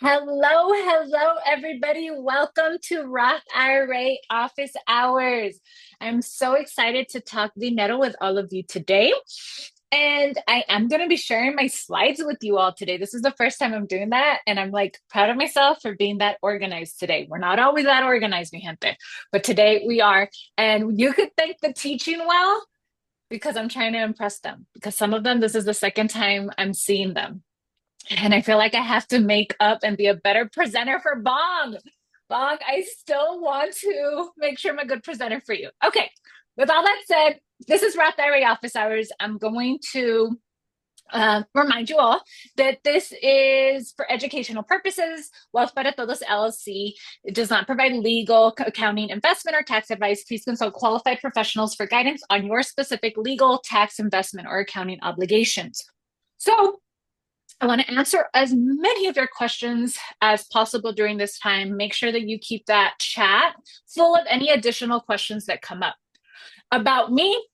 Hello, everybody. Welcome to Roth IRA office hours. I'm so excited to talk dinero with all of you today. And I am going to be sharing my slides with you all today. This is the first time I'm doing that. And I'm like proud of myself for being that organized today. We're not always that organized, mi gente, but today we are. And you could thank the teaching well because I'm trying to impress them. Because some of them, this is the second time I'm seeing them. And I feel like I have to make up and be a better presenter for Bong. Bong, I still want to make sure I'm a good presenter for you. Okay, with all that said, this is Roth IRA office hours. I'm going to remind you all that this is for educational purposes. Wealth para Todos LLC. It does not provide legal, accounting, investment, or tax advice. Please consult qualified professionals for guidance on your specific legal, tax, investment, or accounting obligations. So, I want to answer as many of your questions as possible during this time. Make sure that you keep that chat full of any additional questions that come up. About me,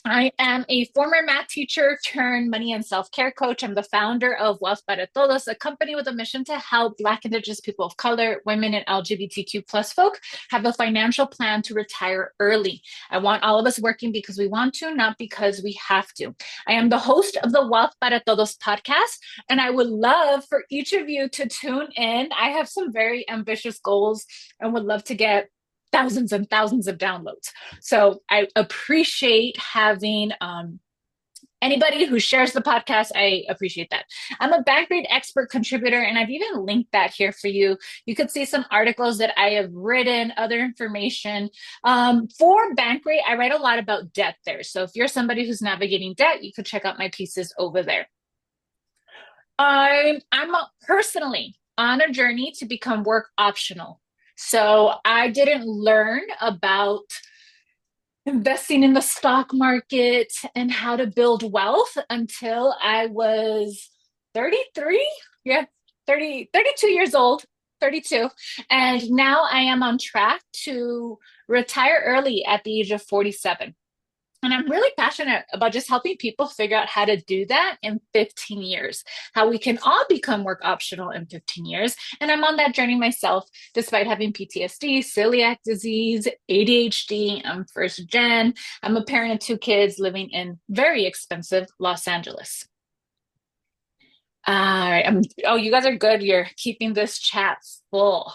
I am a former math teacher turned money and self-care coach. I'm the founder of Wealth para Todos, a company with a mission to help Black, Indigenous people of color, women, and LGBTQ plus folk have a financial plan to retire early. I want all of us working because we want to, not because we have to. I am the host of the Wealth para Todos podcast, and I would love for each of you to tune in. I have some very ambitious goals and would love to get thousands and thousands of downloads. So I appreciate having anybody who shares the podcast. I appreciate that. I'm a Bankrate expert contributor, and I've even linked that here for you. You could see some articles that I have written, other information. For Bankrate, I write a lot about debt there. So if you're somebody who's navigating debt, you could check out my pieces over there. I'm personally on a journey to become work optional. So I didn't learn about investing in the stock market and how to build wealth until I was 33. Yeah, 32 years old, 32. And now I am on track to retire early at the age of 47. And I'm really passionate about just helping people figure out how to do that in 15 years, how we can all become work optional in 15 years. And I'm on that journey myself, despite having PTSD, celiac disease, ADHD. I'm first gen. I'm a parent of two kids living in very expensive Los Angeles. All right. Oh, you guys are good. You're keeping this chat full.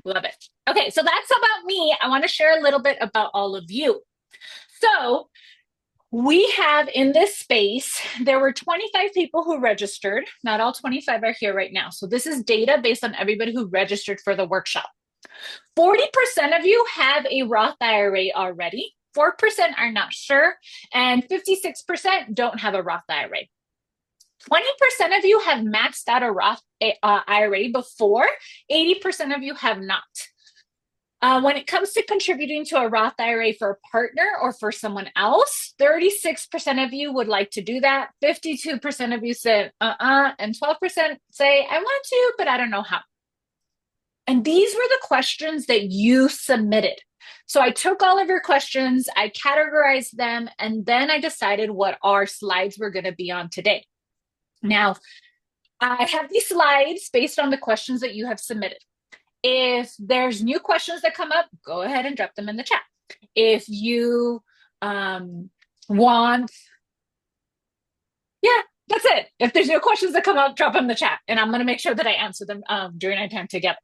Love it. Okay, so that's about me. I want to share a little bit about all of you. So we have in this space, there were 25 people who registered. Not all 25 are here right now. So this is data based on everybody who registered for the workshop. 40% of you have a Roth IRA already. 4% are not sure. And 56% don't have a Roth IRA. 20% of you have maxed out a Roth IRA before. 80% of you have not. When it comes to contributing to a Roth IRA for a partner or for someone else, 36% of you would like to do that. 52% of you said, and 12% say, I want to, but I don't know how. And these were the questions that you submitted. So I took all of your questions, I categorized them, and then I decided what our slides were going to be on today. Now, I have these slides based on the questions that you have submitted. If there's new questions that come up, go ahead and drop them in the chat. If you want, yeah, that's it. If there's new questions that come up, drop them in the chat. And I'm going to make sure that I answer them during our time together.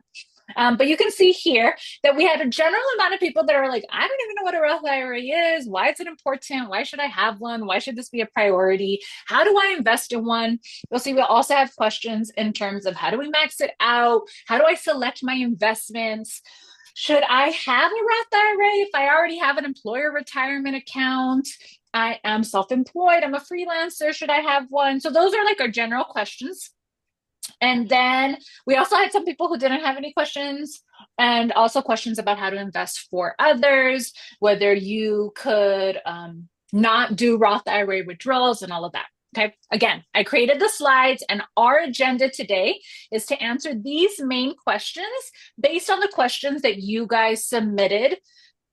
But you can see here that we had a general amount of people that are like, I don't even know what a Roth IRA is. Why is it important? Why should I have one? Why should this be a priority? How do I invest in one? You'll see we also have questions in terms of how do we max it out? How do I select my investments? Should I have a Roth IRA if I already have an employer retirement account? I am self-employed. I'm a freelancer. Should I have one? So those are like our general questions. And then we also had some people who didn't have any questions, and also questions about how to invest for others, whether you could not do Roth IRA withdrawals and all of that. Okay. Again, I created the slides, and our agenda today is to answer these main questions based on the questions that you guys submitted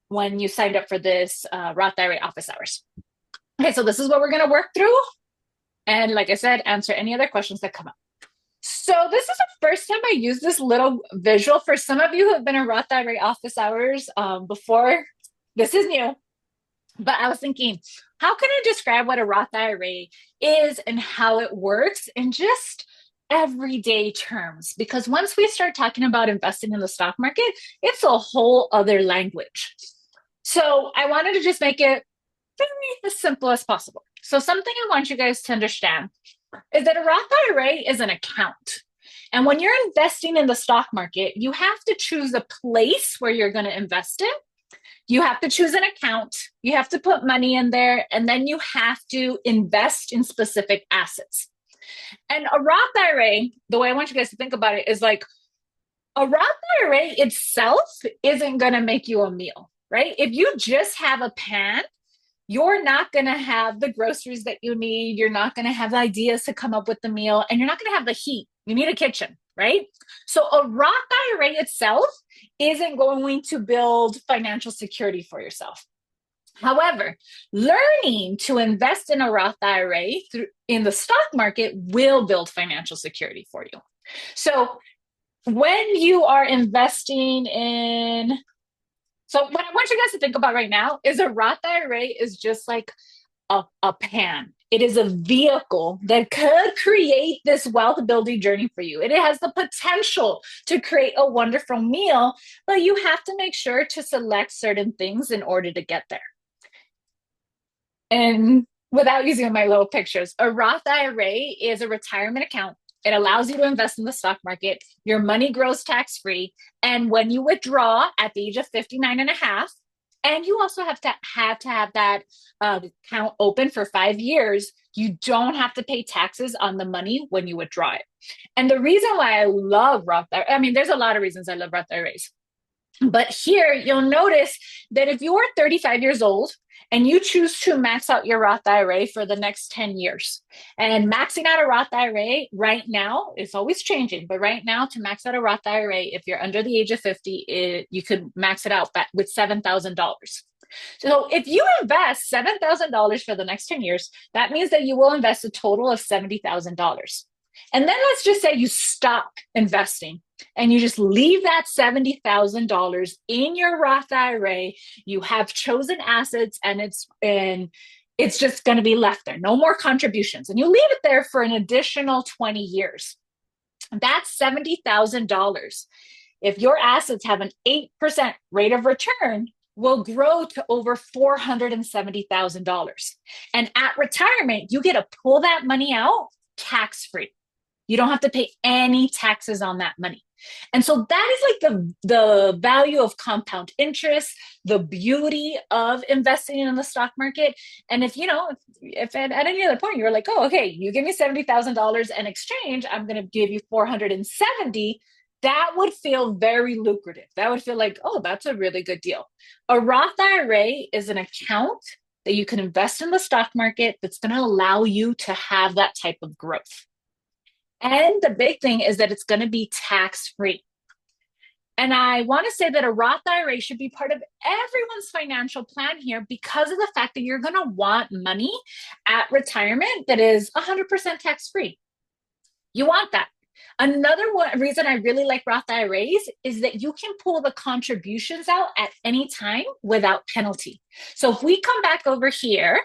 when you signed up for this Roth IRA office hours. Okay. So this is what we're going to work through. And like I said, answer any other questions that come up. So So this is the first time I use this little visual. For some of you who have been in Roth IRA office hours before, this is new. But I was thinking, how can I describe what a Roth IRA is and how it works in just everyday terms? Because once we start talking about investing in the stock market, it's a whole other language. So I wanted to just make it very as simple as possible. So something I want you guys to understand is that a Roth IRA is an account. And when you're investing in the stock market, you have to choose a place where you're going to invest in. You have to choose an account. You have to put money in there, and then you have to invest in specific assets. And a Roth IRA, the way I want you guys to think about it is like a Roth IRA itself isn't going to make you a meal, right? If you just have a pan, you're not going to have the groceries that you need. You're not going to have the ideas to come up with the meal, and you're not going to have the heat. You need a kitchen, right? So a Roth IRA itself isn't going to build financial security for yourself. However, learning to invest in a Roth IRA in the stock market will build financial security for you. So when you are investing in so what I want you guys to think about right now is a Roth IRA is just like a pan. It is a vehicle that could create this wealth building journey for you. It has the potential to create a wonderful meal, but you have to make sure to select certain things in order to get there. And without using my little pictures, a Roth IRA is a retirement account. It allows you to invest in the stock market. Your money grows tax-free. And when you withdraw at the age of 59 and a half, and you also have to have that account open for 5 years, you don't have to pay taxes on the money when you withdraw it. And the reason why I love Roth IRA, I mean, there's a lot of reasons I love Roth IRAs. But here you'll notice that if you are 35 years old and you choose to max out your Roth IRA for the next 10 years, and maxing out a Roth IRA right now, it's always changing, but right now to max out a Roth IRA, if you're under the age of 50, you could max it out with $7,000. So if you invest $7,000 for the next 10 years, that means that you will invest a total of $70,000. And then let's just say you stop investing and you just leave that $70,000 in your Roth IRA. You have chosen assets and it's just going to be left there. No more contributions. And you leave it there for an additional 20 years. That's $70,000. If your assets have an 8% rate of return, will grow to over $470,000. And at retirement, you get to pull that money out tax-free. You don't have to pay any taxes on that money. And so that is like the value of compound interest, the beauty of investing in the stock market. And if at any other point you're like, oh, okay, you give me $70,000 in exchange, I'm going to give you 470, that would feel very lucrative. That would feel like, oh, that's a really good deal. A Roth IRA is an account that you can invest in the stock market that's going to allow you to have that type of growth. And the big thing is that it's going to be tax-free. And I want to say that a Roth IRA should be part of everyone's financial plan here because of the fact that you're going to want money at retirement that is 100% tax-free. You want that. Another reason I really like Roth IRAs is that you can pull the contributions out at any time without penalty. So if we come back over here,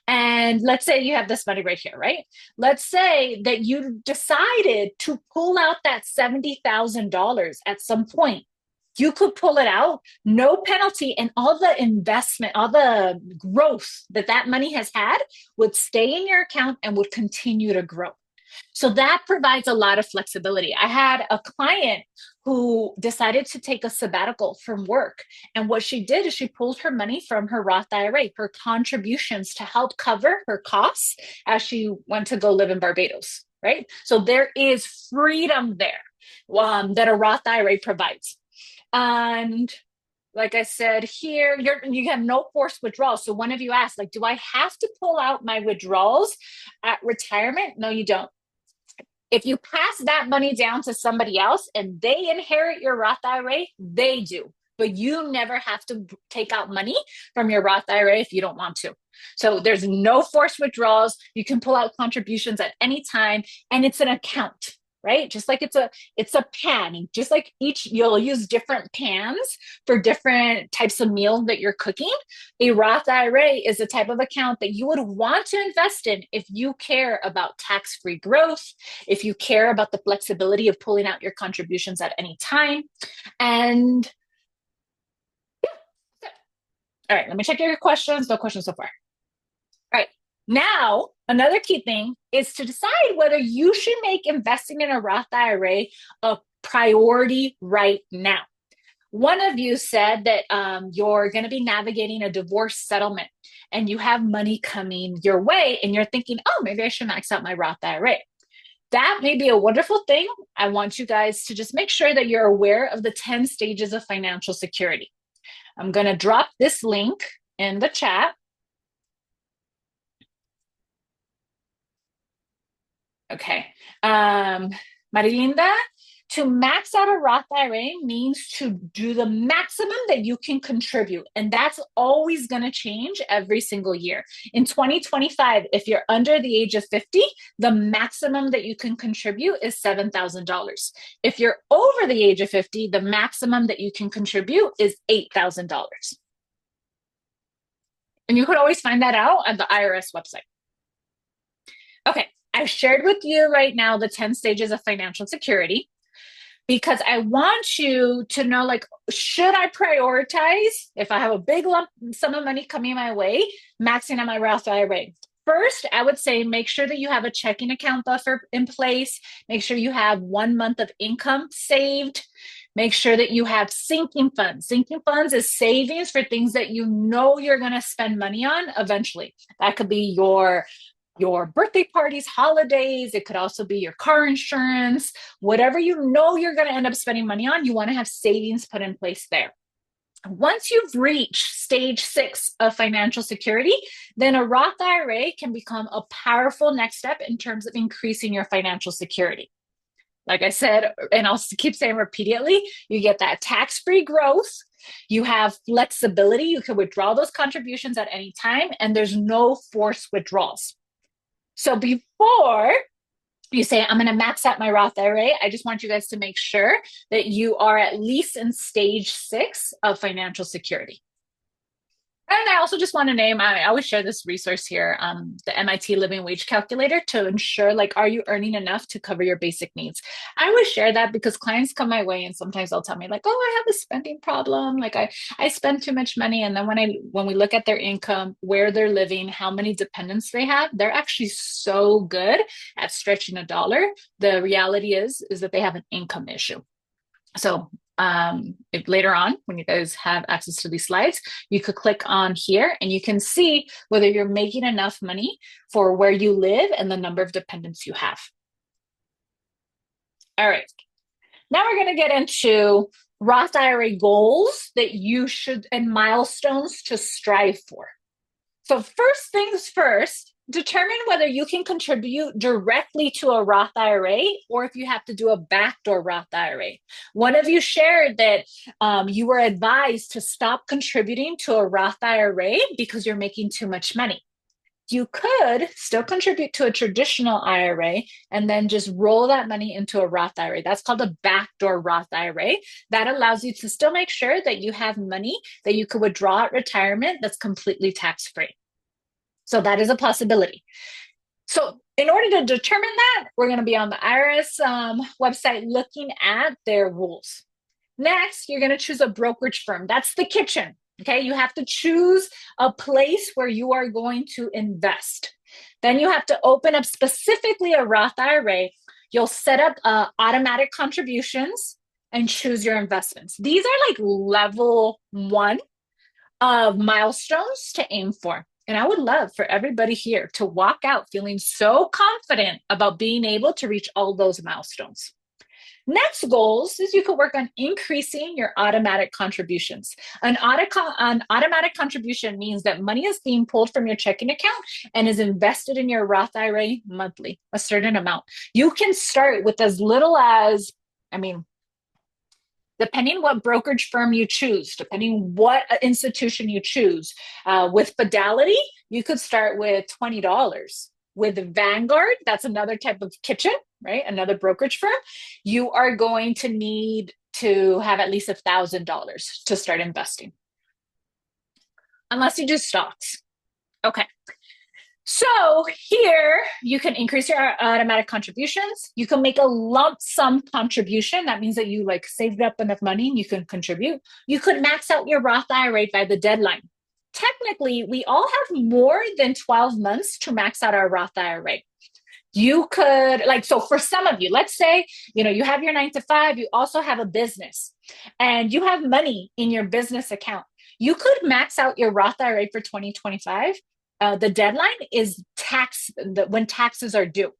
and let's say you have this money right here, right? Let's say that you decided to pull out that $70,000 at some point. You could pull it out, no penalty, and all the investment, all the growth that money has had would stay in your account and would continue to grow. So that provides a lot of flexibility. I had a client who decided to take a sabbatical from work. And what she did is she pulled her money from her Roth IRA, her contributions to help cover her costs as she went to go live in Barbados, right? So there is freedom there that a Roth IRA provides. And like I said here, you have no forced withdrawals. So one of you asked, like, do I have to pull out my withdrawals at retirement? No, you don't. If you pass that money down to somebody else and they inherit your Roth IRA, they do. But you never have to take out money from your Roth IRA if you don't want to. So there's no forced withdrawals. You can pull out contributions at any time, and it's an account. right? Just like it's a pan. Just like each you'll use different pans for different types of meals that you're cooking. A Roth IRA is a type of account that you would want to invest in if you care about tax-free growth, if you care about the flexibility of pulling out your contributions at any time. And all right, let me check your questions. No questions so far. All right. Now, another key thing is to decide whether you should make investing in a Roth IRA a priority right now. One of you said that you're going to be navigating a divorce settlement and you have money coming your way and you're thinking, oh, maybe I should max out my Roth IRA. That may be a wonderful thing. I want you guys to just make sure that you're aware of the 10 stages of financial security. I'm going to drop this link in the chat. Okay. Marilinda, to max out a Roth IRA means to do the maximum that you can contribute. And that's always going to change every single year. In 2025, if you're under the age of 50, the maximum that you can contribute is $7,000. If you're over the age of 50, the maximum that you can contribute is $8,000. And you could always find that out at the IRS website. Okay. I've shared with you right now the 10 stages of financial security because I want you to know, like, should I prioritize if I have a big lump sum of money coming my way, maxing out my Roth IRA? First, I would say make sure that you have a checking account buffer in place. Make sure you have 1 month of income saved. Make sure that you have sinking funds. Sinking funds is savings for things that you know you're going to spend money on eventually. That could be your birthday parties, holidays. It could also be your car insurance, whatever you know you're going to end up spending money on, you want to have savings put in place there. Once you've reached stage 6 of financial security, then a Roth IRA can become a powerful next step in terms of increasing your financial security. Like I said, and I'll keep saying repeatedly, you get that tax-free growth. You have flexibility. You can withdraw those contributions at any time, and there's no forced withdrawals. So before you say, I'm going to max out my Roth IRA, I just want you guys to make sure that you are at least in stage 6 of financial security. And I also just want to name, I always share this resource here, the MIT Living Wage Calculator, to ensure, like, are you earning enough to cover your basic needs? I always share that because clients come my way and sometimes they'll tell me, like, oh, I have a spending problem. Like I spend too much money. And then when we look at their income, where they're living, how many dependents they have, they're actually so good at stretching a dollar. The reality is that they have an income issue. So if later on, when you guys have access to these slides, you could click on here and you can see whether you're making enough money for where you live and the number of dependents you have. All right. Now we're going to get into Roth IRA goals that you should, and milestones to strive for. So first things first, determine whether you can contribute directly to a Roth IRA or if you have to do a backdoor Roth IRA. One of you shared that you were advised to stop contributing to a Roth IRA because you're making too much money. You could still contribute to a traditional IRA and then just roll that money into a Roth IRA. That's called a backdoor Roth IRA. That allows you to still make sure that you have money that you could withdraw at retirement that's completely tax-free. So that is a possibility. So in order to determine that, we're going to be on the IRS website looking at their rules. Next, you're going to choose a brokerage firm. That's the kitchen. Okay, you have to choose a place where you are going to invest. Then you have to open up specifically a Roth IRA. You'll set up automatic contributions and choose your investments. These are like level 1 of milestones to aim for. And I would love for everybody here to walk out feeling so confident about being able to reach all those milestones. Next goals is you could work on increasing your automatic contributions. An automatic contribution means that money is being pulled from your checking account and is invested in your Roth IRA monthly, a certain amount. You can start with as little as, depending what brokerage firm you choose, depending what institution you choose. With Fidelity, you could start with $20. With Vanguard, that's another type of kitchen. right? Another brokerage firm, you are going to need to have at least $1,000 to start investing, unless you do stocks. Okay. So here you can increase your automatic contributions. You can make a lump sum contribution. That means that you like saved up enough money and you can contribute. You could max out your Roth IRA by the deadline. Technically, we all have more than 12 months to max out our Roth IRA. You could like, so for some of you, let's say, you have your 9 to 5, you also have a business and you have money in your business account. You could max out your Roth IRA for 2025. The deadline is when taxes are due.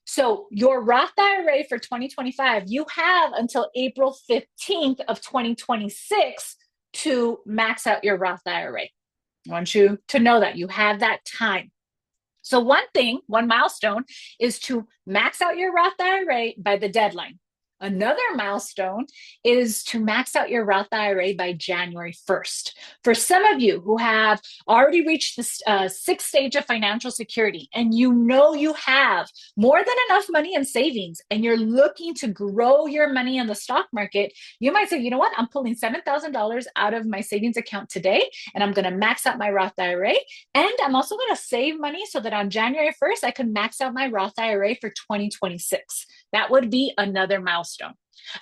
So your Roth IRA for 2025, you have until April 15th of 2026 to max out your Roth IRA. I want you to know that you have that time. So one milestone is to max out your Roth IRA by the deadline. Another milestone is to max out your Roth IRA by January 1st. For some of you who have already reached the sixth stage of financial security and you have more than enough money in savings and you're looking to grow your money in the stock market, you might say, you know what, I'm pulling $7,000 out of my savings account today and I'm going to max out my Roth IRA. And I'm also going to save money so that on January 1st, I can max out my Roth IRA for 2026. That would be another milestone.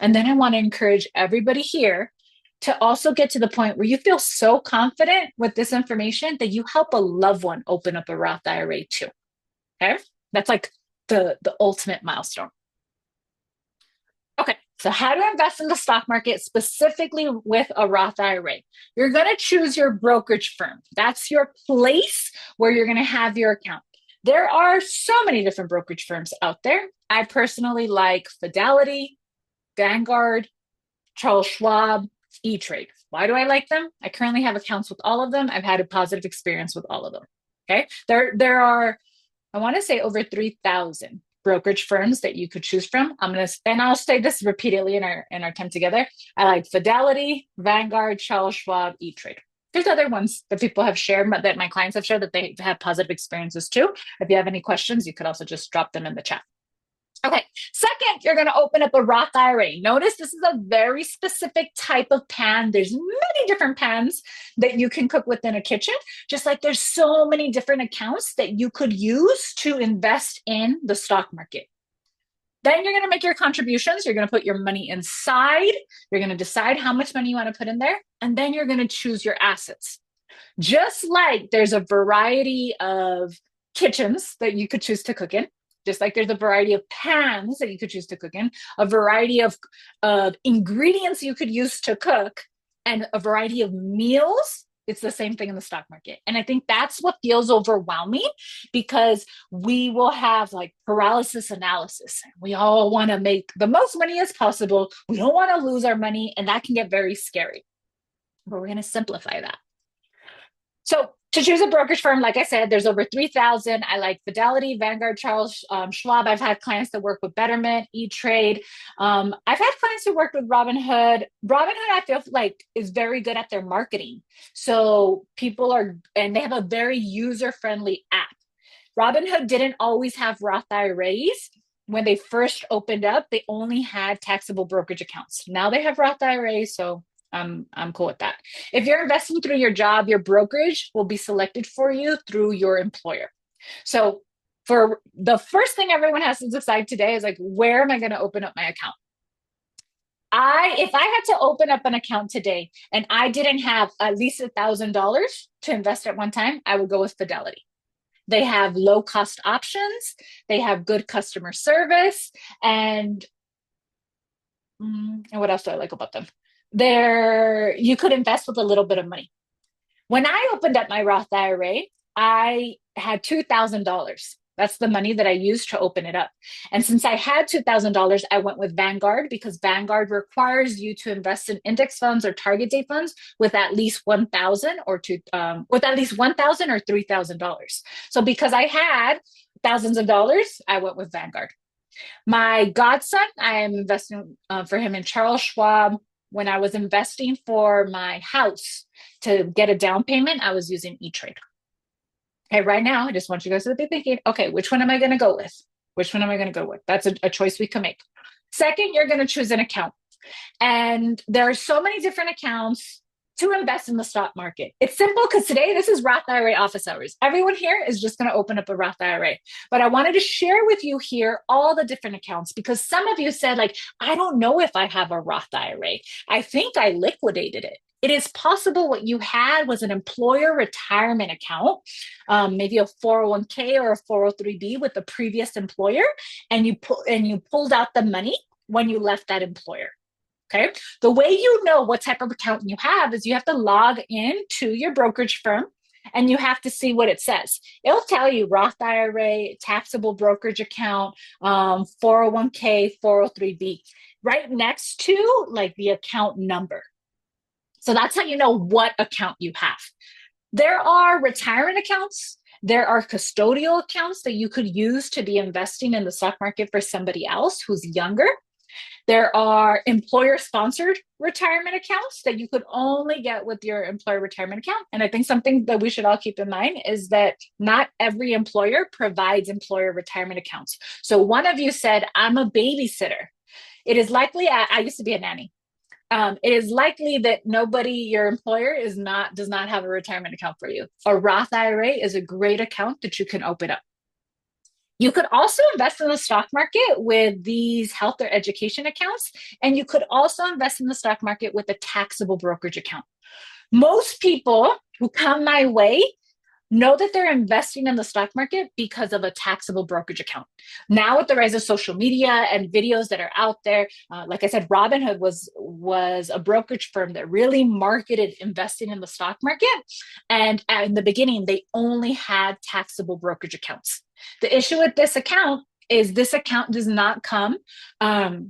And then I want to encourage everybody here to also get to the point where you feel so confident with this information that you help a loved one open up a Roth IRA too. Okay? That's like the ultimate milestone. Okay, so how to invest in the stock market specifically with a Roth IRA. You're going to choose your brokerage firm. That's your place where you're going to have your account. There are so many different brokerage firms out there. I personally like Fidelity, Vanguard, Charles Schwab, E-Trade. Why do I like them? I currently have accounts with all of them. I've had a positive experience with all of them. Okay. There are, I want to say over 3,000 brokerage firms that you could choose from. And I'll say this repeatedly in our time together. I like Fidelity, Vanguard, Charles Schwab, E-Trade. There's other ones that people have shared, but that my clients have shared that they have positive experiences too. If you have any questions, you could also just drop them in the chat. Okay, second, you're going to open up a Roth IRA. Notice this is a very specific type of pan. There's many different pans that you can cook within a kitchen, just like there's so many different accounts that you could use to invest in the stock market. Then you're going to make your contributions. You're going to put your money inside. You're going to decide how much money you want to put in there. And then you're going to choose your assets. Just like there's a variety of kitchens that you could choose to cook in, just like there's a variety of pans that you could choose to cook in, a variety of ingredients you could use to cook, and a variety of meals. It's the same thing in the stock market. And I think that's what feels overwhelming because we will have like paralysis analysis. We all want to make the most money as possible. We don't want to lose our money, and that can get very scary. But we're going to simplify that. So to choose a brokerage firm, like I said, there's over 3,000. I like Fidelity, Vanguard, Charles Schwab. I've had clients that work with Betterment, E-Trade. I've had clients who worked with Robinhood. Robinhood, I feel like, is very good at their marketing. So and they have a very user-friendly app. Robinhood didn't always have Roth IRAs. When they first opened up, they only had taxable brokerage accounts. Now they have Roth IRAs, so I'm cool with that. If you're investing through your job, your brokerage will be selected for you through your employer. So for the first thing everyone has to decide today is like, where am I going to open up my account? If I had to open up an account today and I didn't have at least $1,000 to invest at one time, I would go with Fidelity. They have low cost options. They have good customer service. And what else do I like about them? You could invest with a little bit of money. When I opened up my Roth IRA, I had $2,000. That's the money that I used to open it up. And since I had $2,000, I went with Vanguard because Vanguard requires you to invest in index funds or target date funds with at least $1,000 or $3,000. So because I had thousands of dollars, I went with Vanguard. My godson, I am investing for him in Charles Schwab. When I was investing for my house to get a down payment, I was using E-Trade. Okay, right now, I just want you guys to be thinking, okay, which one am I going to go with? Which one am I going to go with? That's a choice we can make. Second, you're going to choose an account. And there are so many different accounts to invest in the stock market. It's simple because today this is Roth IRA office hours. Everyone here is just going to open up a Roth IRA. But I wanted to share with you here all the different accounts because some of you said, like, I don't know if I have a Roth IRA. I think I liquidated it. It is possible what you had was an employer retirement account, maybe a 401k or a 403b with the previous employer, and you pulled out the money when you left that employer. Okay. The way you know what type of account you have is you have to log in to your brokerage firm and you have to see what it says. It'll tell you Roth IRA, taxable brokerage account, 401k, 403b, right next to like the account number. So that's how you know what account you have. There are retirement accounts. There are custodial accounts that you could use to be investing in the stock market for somebody else who's younger. There are employer-sponsored retirement accounts that you could only get with your employer retirement account. And I think something that we should all keep in mind is that not every employer provides employer retirement accounts. So one of you said, I'm a babysitter. It is likely, I used to be a nanny. It is likely that your employer does not have a retirement account for you. A Roth IRA is a great account that you can open up. You could also invest in the stock market with these health or education accounts, and you could also invest in the stock market with a taxable brokerage account. Most people who come my way know that they're investing in the stock market because of a taxable brokerage account. Now, with the rise of social media and videos that are out there, like I said, Robinhood was a brokerage firm that really marketed investing in the stock market. And in the beginning, they only had taxable brokerage accounts. The issue with this account is this account does not come. You're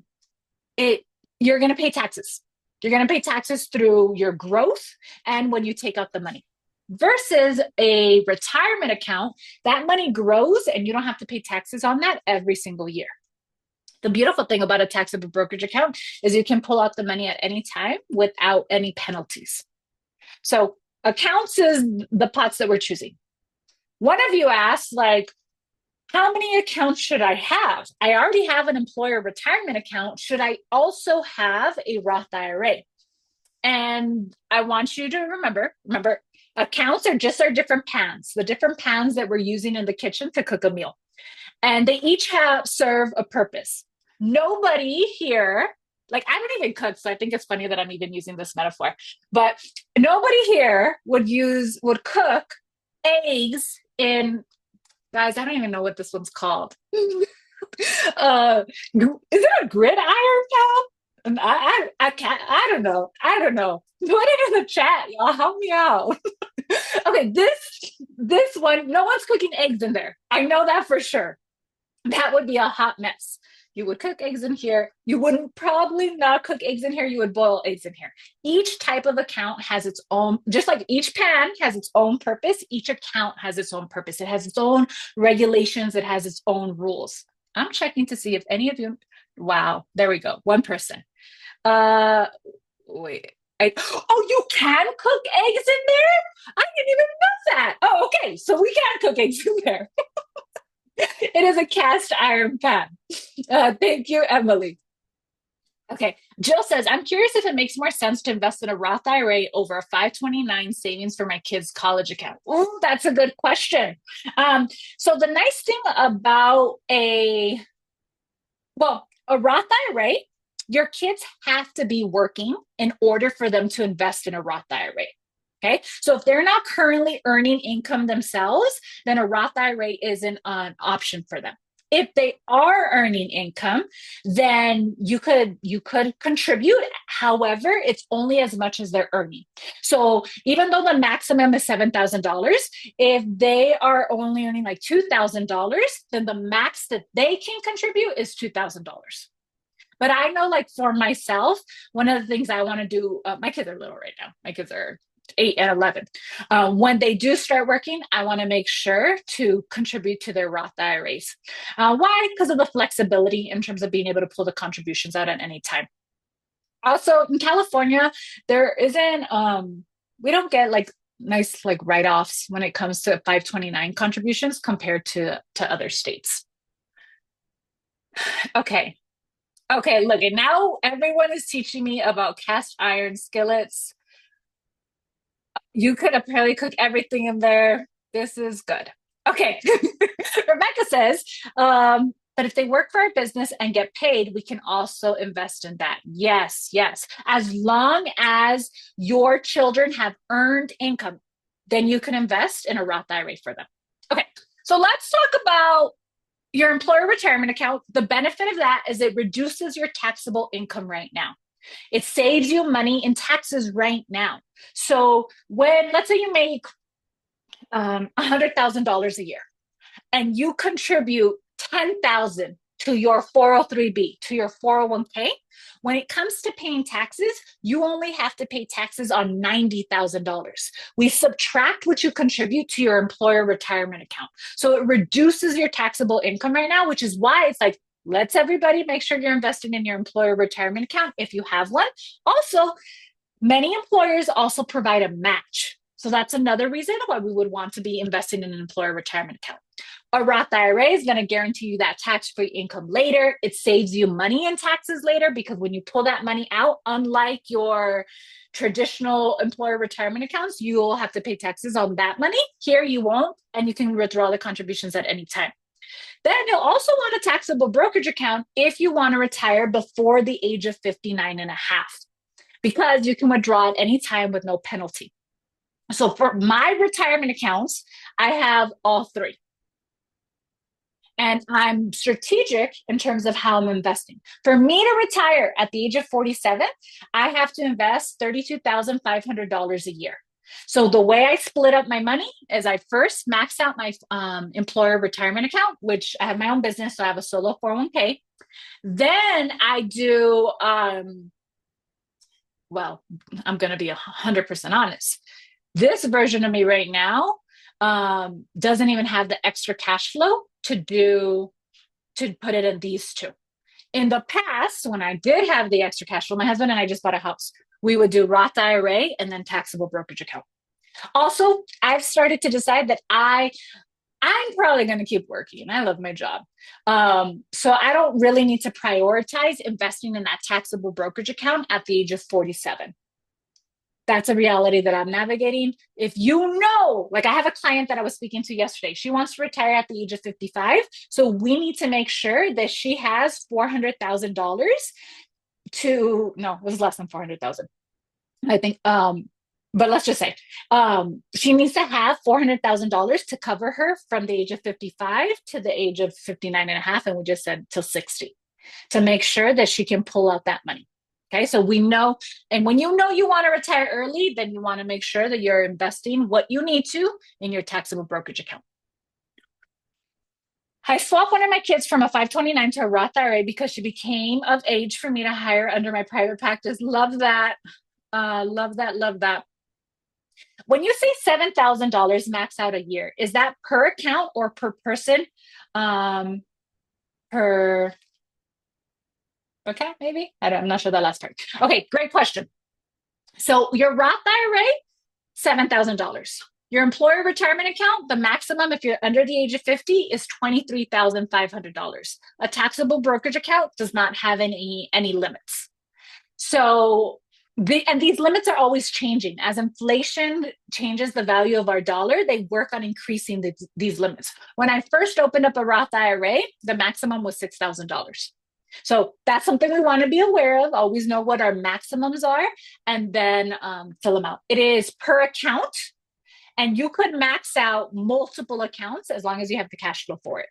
going to pay taxes. You're going to pay taxes through your growth and when you take out the money. Versus a retirement account, that money grows and you don't have to pay taxes on that every single year. The beautiful thing about a taxable brokerage account is you can pull out the money at any time without any penalties. So accounts is the pots that we're choosing. One of you asked, like, how many accounts should I have? I already have an employer retirement account. Should I also have a Roth IRA? And I want you to remember, accounts are just our different pans, the different pans that we're using in the kitchen to cook a meal. And they each serve a purpose. Nobody here, like I don't even cook, so I think it's funny that I'm even using this metaphor, but nobody here would cook eggs in, guys, I don't even know what this one's called. Is it a gridiron pan? I don't know. Put it in the chat, y'all. Help me out. Okay, this one, no one's cooking eggs in there. I know that for sure. That would be a hot mess. You would cook eggs in here. You wouldn't probably not cook eggs in here. You would boil eggs in here. Each type of account has its own, just like each pan has its own purpose, each account has its own purpose. It has its own regulations. It has its own rules. I'm checking to see if any of you, wow, there we go. One person. Wait. You can cook eggs in there? I didn't even know that. Oh, okay. So we can cook eggs in there. It is a cast iron pan. Thank you, Emily. Okay. Jill says, I'm curious if it makes more sense to invest in a Roth IRA over a 529 savings for my kids' college account. Ooh, that's a good question. So the nice thing about a Roth IRA, your kids have to be working in order for them to invest in a Roth IRA. Okay. So if they're not currently earning income themselves, then a Roth IRA isn't an option for them. If they are earning income, then you could contribute. However, it's only as much as they're earning. So even though the maximum is $7,000, if they are only earning like $2,000, then the max that they can contribute is $2,000. But I know, like for myself, one of the things I want to do, my kids are little right now. My kids are 8 and 11. When they do start working, I want to make sure to contribute to their Roth IRAs. Why? Because of the flexibility in terms of being able to pull the contributions out at any time. Also, in California, there isn't, we don't get like nice like write-offs when it comes to 529 contributions compared to other states. Okay. Okay, look, and now everyone is teaching me about cast iron skillets. You could apparently cook everything in there. This is good. Okay. Rebecca says, but if they work for our business and get paid, we can also invest in that. Yes, yes. As long as your children have earned income, then you can invest in a Roth IRA for them. Okay. So let's talk about your employer retirement account. The benefit of that is it reduces your taxable income right now. It saves you money in taxes right now. So when, let's say you make $100,000 a year and you contribute 10,000 to your 403b, to your 401k, when it comes to paying taxes, you only have to pay taxes on $90,000. We subtract what you contribute to your employer retirement account. So it reduces your taxable income right now, which is why it's like, let's everybody make sure you're investing in your employer retirement account if you have one. Also, many employers also provide a match. So that's another reason why we would want to be investing in an employer retirement account. A Roth IRA is going to guarantee you that tax-free income later. It saves you money in taxes later because when you pull that money out, unlike your traditional employer retirement accounts, you will have to pay taxes on that money. Here you won't, and you can withdraw the contributions at any time. Then you'll also want a taxable brokerage account if you want to retire before the age of 59 and a half, because you can withdraw at any time with no penalty. So for my retirement accounts, I have all three. And I'm strategic in terms of how I'm investing. For me to retire at the age of 47, I have to invest $32,500 a year. So the way I split up my money is I first max out my employer retirement account, which I have my own business, so I have a solo 401k. Then I do, well, I'm going to be 100% honest. This version of me right now doesn't even have the extra cash flow to put it in these two. In the past, when I did have the extra cash flow, my husband and I just bought a house. We would do Roth IRA and then taxable brokerage account. Also, I've started to decide that I'm probably going to keep working. I love my job. So I don't really need to prioritize investing in that taxable brokerage account at the age of 47. That's a reality that I'm navigating. If you know, like I have a client that I was speaking to yesterday, she wants to retire at the age of 55. So we need to make sure that she has $400,000 no, it was less than 400,000. I think, but let's just say she needs to have $400,000 to cover her from the age of 55 to the age of 59 and a half. And we just said till 60 to make sure that she can pull out that money. Okay, so we know, and when you know you want to retire early, then you want to make sure that you're investing what you need to in your taxable brokerage account. I swapped one of my kids from a 529 to a Roth IRA because she became of age for me to hire under my private practice. Love that. Love that. Love that. When you say $7,000 max out a year, is that per account or per person? Per Okay, maybe. I'm not sure the last part. Okay, great question. So your Roth IRA, $7,000. Your employer retirement account, the maximum if you're under the age of 50 is $23,500. A taxable brokerage account does not have any limits. So these limits are always changing. As inflation changes the value of our dollar, they work on increasing these limits. When I first opened up a Roth IRA, the maximum was $6,000. So that's something we want to be aware of. Always know what our maximums are and then fill them out. It is per account, and you could max out multiple accounts as long as you have the cash flow for it.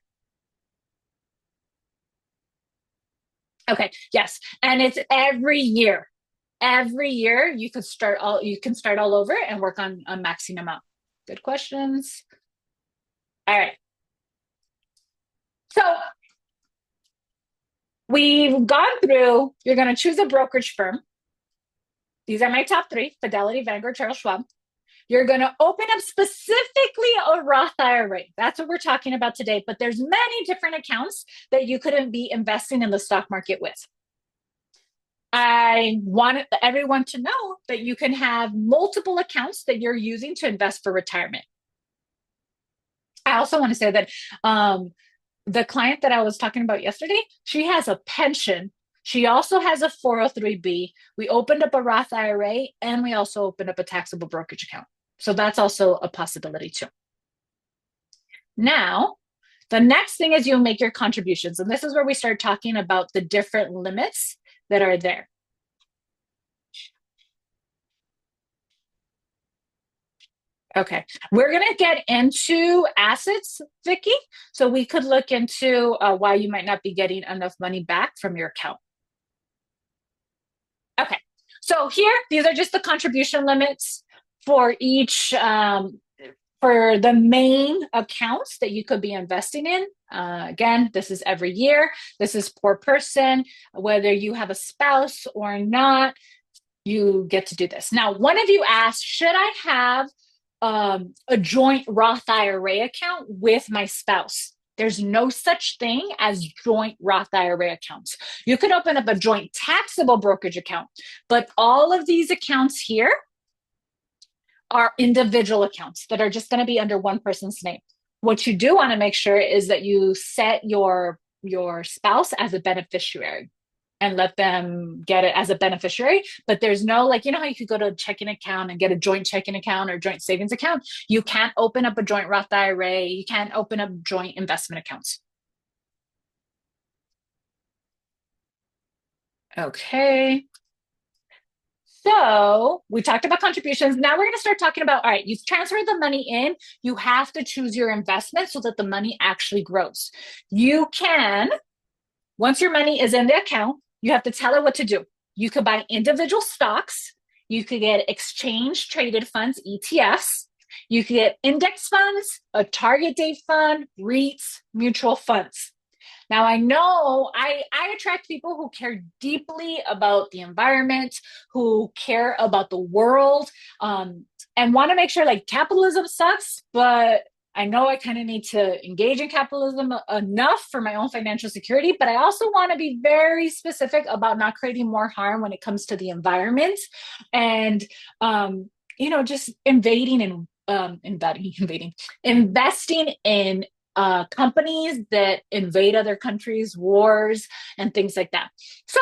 Okay, yes. And it's every year. Every year you can start all over and work on maxing them out. Good questions. All right. So we've gone through, you're going to choose a brokerage firm. These are my top three: Fidelity, Vanguard, Charles Schwab. You're going to open up specifically a Roth IRA. That's what we're talking about today. But there's many different accounts that you couldn't be investing in the stock market with. I want everyone to know that you can have multiple accounts that you're using to invest for retirement. I also want to say that the client that I was talking about yesterday, she has a pension. She also has a 403B. We opened up a Roth IRA and we also opened up a taxable brokerage account. So that's also a possibility too. Now, the next thing is you make your contributions. And this is where we start talking about the different limits that are there. Okay, we're going to get into assets, Vicky. So we could look into why you might not be getting enough money back from your account. Okay, so here, these are just the contribution limits for each, for the main accounts that you could be investing in. Again, this is every year. This is per person, whether you have a spouse or not, you get to do this. Now, one of you asked, should I have a joint Roth IRA account with my spouse? There's no such thing as joint Roth IRA accounts. You could open up a joint taxable brokerage account, but all of these accounts here are individual accounts that are just going to be under one person's name. What you do want to make sure is that you set your spouse as a beneficiary and let them get it as a beneficiary. But there's no, like, you know how you could go to a checking account and get a joint checking account or joint savings account? You can't open up a joint Roth IRA. You can't open up joint investment accounts. Okay. So we talked about contributions. Now we're going to start talking about, all right, you've transferred the money in. You have to choose your investment so that the money actually grows. You can, once your money is in the account, you have to tell it what to do. You could buy individual stocks. You could get exchange traded funds, ETFs. You could get index funds, a target date fund, REITs, mutual funds. Now, I know I attract people who care deeply about the environment, who care about the world, and want to make sure, like, capitalism sucks, but I know I kind of need to engage in capitalism enough for my own financial security, but I also want to be very specific about not creating more harm when it comes to the environment and, just invading and investing in companies that invade other countries, wars, and things like that. So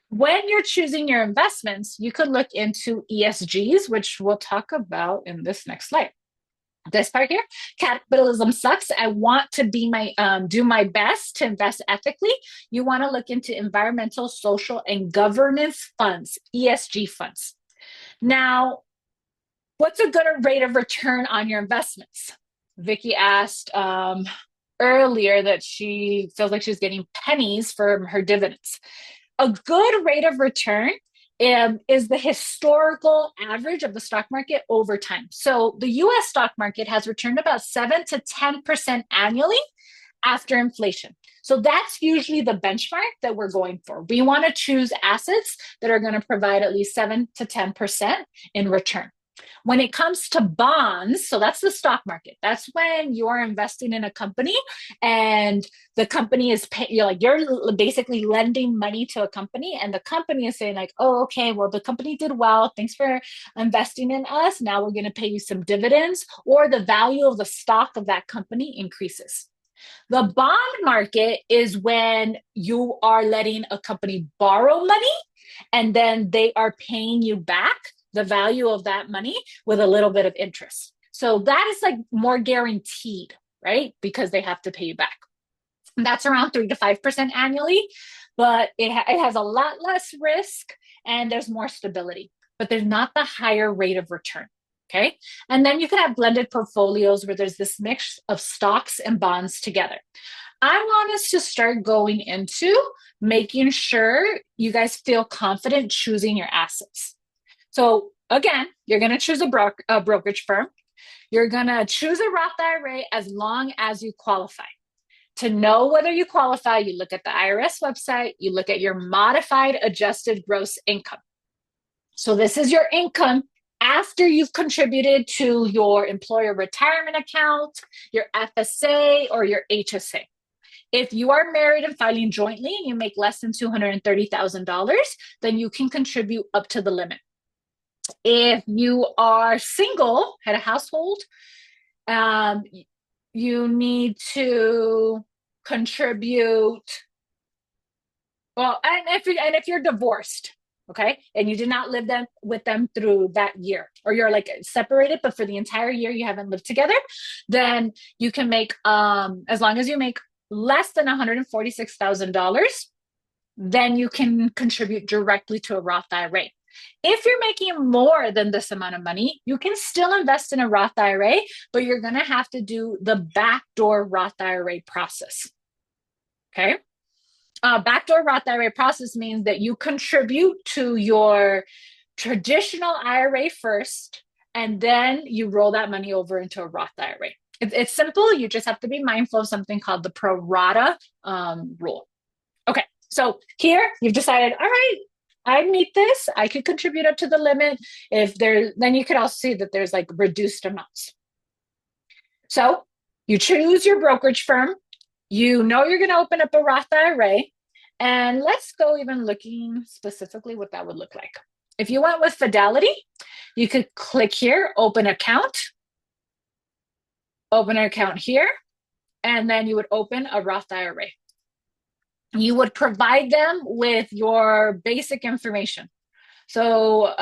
when you're choosing your investments, you could look into ESGs, which we'll talk about in this next slide. This part here, capitalism sucks. I want to be do my best to invest ethically. You want to look into environmental, social, and governance funds, ESG funds. Now, what's a good rate of return on your investments? Vicky asked earlier that she feels like she's getting pennies from her dividends. A good rate of return is the historical average of the stock market over time. So the US stock market has returned about 7 to 10% annually after inflation. So that's usually the benchmark that we're going for. We want to choose assets that are going to provide at least 7 to 10% in return. When it comes to bonds, so that's the stock market. That's when you're investing in a company and the company is you're basically lending money to a company and the company is saying like, oh, okay, well, the company did well. Thanks for investing in us. Now we're going to pay you some dividends, or the value of the stock of that company increases. The bond market is when you are letting a company borrow money and then they are paying you back the value of that money with a little bit of interest. So that is like more guaranteed, right? Because they have to pay you back. And that's around 3 to 5% annually, but it has a lot less risk and there's more stability, but there's not the higher rate of return. Okay. And then you can have blended portfolios where there's this mix of stocks and bonds together. I want us to start going into making sure you guys feel confident choosing your assets. So again, you're going to choose a brokerage firm. You're going to choose a Roth IRA as long as you qualify. To know whether you qualify, you look at the IRS website, you look at your modified adjusted gross income. So this is your income after you've contributed to your employer retirement account, your FSA, or your HSA. If you are married and filing jointly and you make less than $230,000, then you can contribute up to the limit. If you are single, head of household, you need to contribute. Well, and if you're divorced, okay, and you did not live them with them through that year, or you're like separated, but for the entire year you haven't lived together, then you can make as long as you make less than $146,000, then you can contribute directly to a Roth IRA. If you're making more than this amount of money, you can still invest in a Roth IRA, but you're going to have to do the backdoor Roth IRA process. Okay. Backdoor Roth IRA process means that you contribute to your traditional IRA first, and then you roll that money over into a Roth IRA. It's simple. You just have to be mindful of something called the pro rata rule. Okay, so here you've decided, all right, I meet this. I could contribute up to the limit. Then you could also see that there's like reduced amounts. So you choose your brokerage firm. You know you're going to open up a Roth IRA. And let's go even looking specifically what that would look like. If you went with Fidelity, you could click here, open account here, and then you would open a Roth IRA. You would provide them with your basic information. So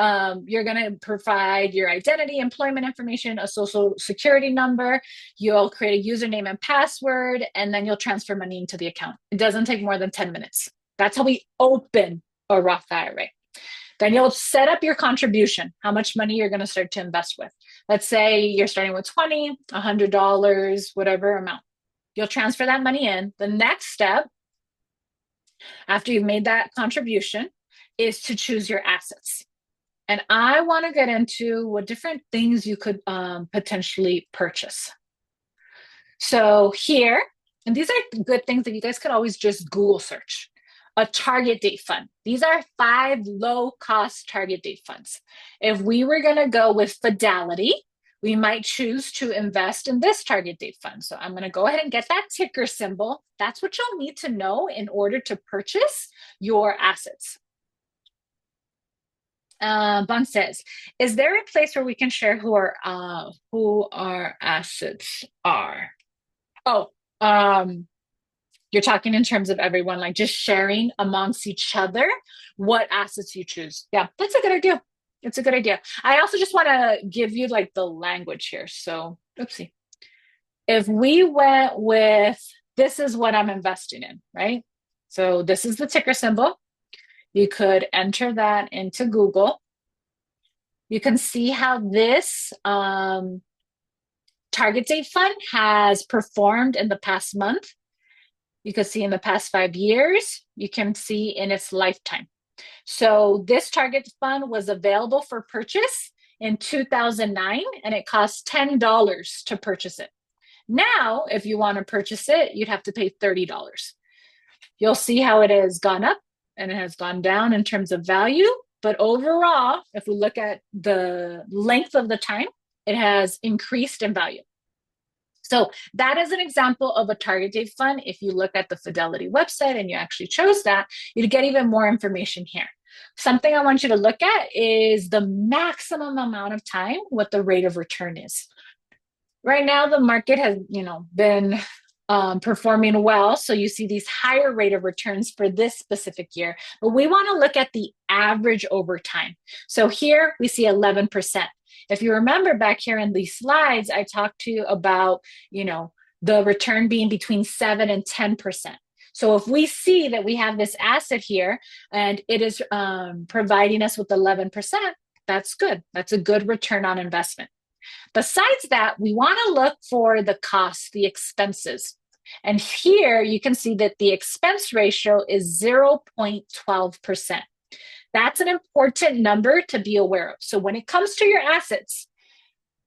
you're going to provide your identity, employment information, a social security number. You'll create a username and password, and then you'll transfer money into the account. It doesn't take more than 10 minutes. That's how we open a Roth IRA. Then you'll set up your contribution, how much money you're going to start to invest with. Let's say you're starting with $20, $100, whatever amount. You'll transfer that money in. The next step, after you've made that contribution, is to choose your assets. And I want to get into what different things you could potentially purchase. So here, and these are good things that you guys could always just Google search. A target date fund. These are 5 low-cost target date funds. If we were going to go with Fidelity, we might choose to invest in this target date fund. So I'm going to go ahead and get that ticker symbol. That's what you'll need to know in order to purchase your assets. Bun says, is there a place where we can share who our assets are? Oh, you're talking in terms of everyone, like just sharing amongst each other what assets you choose. Yeah, that's a good idea. It's a good idea. I also just want to give you like the language here. So, oopsie. If we went with, this is what I'm investing in, right? So this is the ticker symbol. You could enter that into Google. You can see how this target date fund has performed in the past month. You can see in the past 5 years. You can see in its lifetime. So this target fund was available for purchase in 2009, and it cost $10 to purchase it. Now, if you want to purchase it, you'd have to pay $30. You'll see how it has gone up and it has gone down in terms of value. But overall, if we look at the length of the time, it has increased in value. So that is an example of a target date fund. If you look at the Fidelity website and you actually chose that, you'd get even more information here. Something I want you to look at is the maximum amount of time, what the rate of return is. Right now, the market has, been performing well. So you see these higher rate of returns for this specific year, but we want to look at the average over time. So here we see 11%. If you remember back here in these slides, I talked to you about, the return being between 7 and 10%. So if we see that we have this asset here and it is providing us with 11%, that's good. That's a good return on investment. Besides that, we want to look for the costs, the expenses. And here you can see that the expense ratio is 0.12%. That's an important number to be aware of. So when it comes to your assets,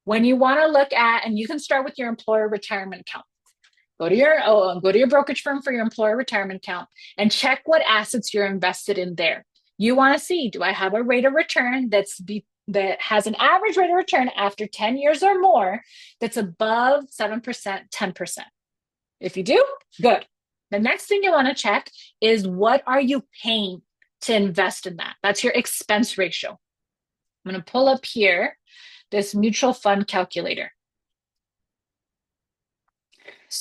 when you want to look at, and you can start with your employer retirement account. Go to your brokerage firm for your employer retirement account and check what assets you're invested in there. You want to see, do I have a rate of return that has an average rate of return after 10 years or more that's above 7%, 10%? If you do, good. The next thing you want to check is, what are you paying to invest in that? That's your expense ratio. I'm going to pull up here this mutual fund calculator.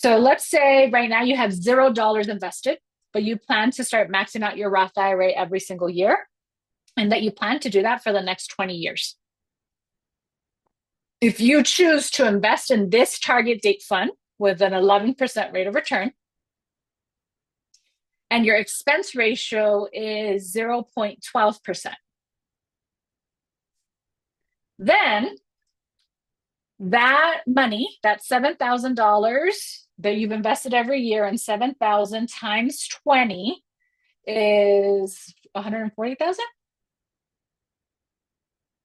So let's say right now you have $0 invested, but you plan to start maxing out your Roth IRA every single year, and that you plan to do that for the next 20 years. If you choose to invest in this target date fund with an 11% rate of return, and your expense ratio is 0.12%, then that money, that $7,000 that you've invested every year, and 7,000 times 20 is 140,000.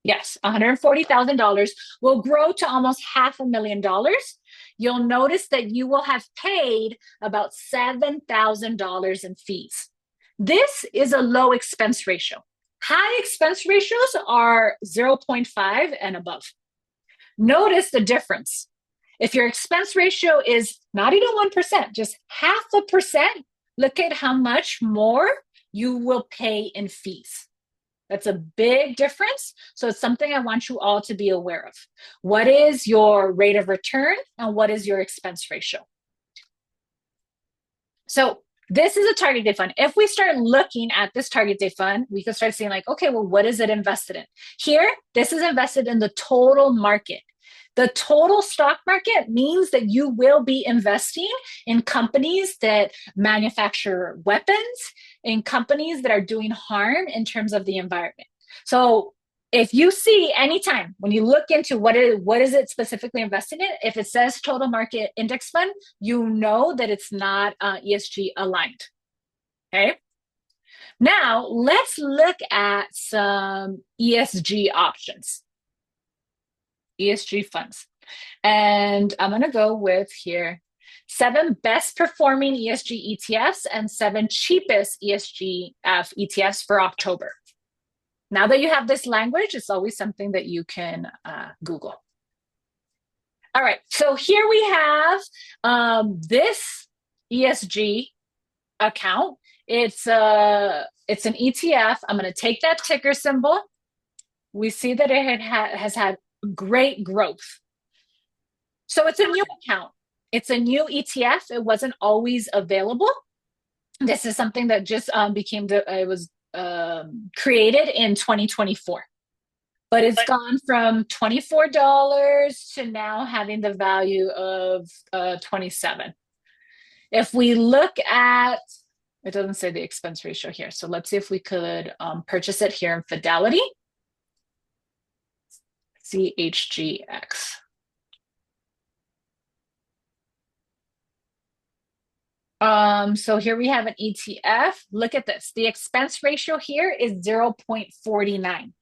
Yes, $140,000 will grow to almost $500,000. You'll notice that you will have paid about $7,000 in fees. This is a low expense ratio. High expense ratios are 0.5 and above. Notice the difference. If your expense ratio is not even 1%, just 0.5%, look at how much more you will pay in fees. That's a big difference. So it's something I want you all to be aware of. What is your rate of return and what is your expense ratio? So this is a target date fund. If we start looking at this target date fund, we can start seeing like, okay, well, what is it invested in? Here, this is invested in the total market. The total stock market means that you will be investing in companies that manufacture weapons, in companies that are doing harm in terms of the environment. So if you see anytime when you look into what is it specifically invested in, if it says total market index fund, you know that it's not ESG aligned. Okay. Now let's look at some ESG options. ESG funds. And I'm going to go with here 7 best performing ESG ETFs and 7 cheapest ESG ETFs for October. Now that you have this language, it's always something that you can Google. All right, so here we have this ESG account. It's an ETF. I'm going to take that ticker symbol. We see that it has had great growth. So it's a new account. It's a new ETF. It wasn't always available. This is something that just created in 2024. But it's gone from $24 to now having the value of $27. If we look at, it doesn't say the expense ratio here. So let's see if we could purchase it here in Fidelity. CHGX. So here we have an ETF. Look at this. The expense ratio here is 0.49.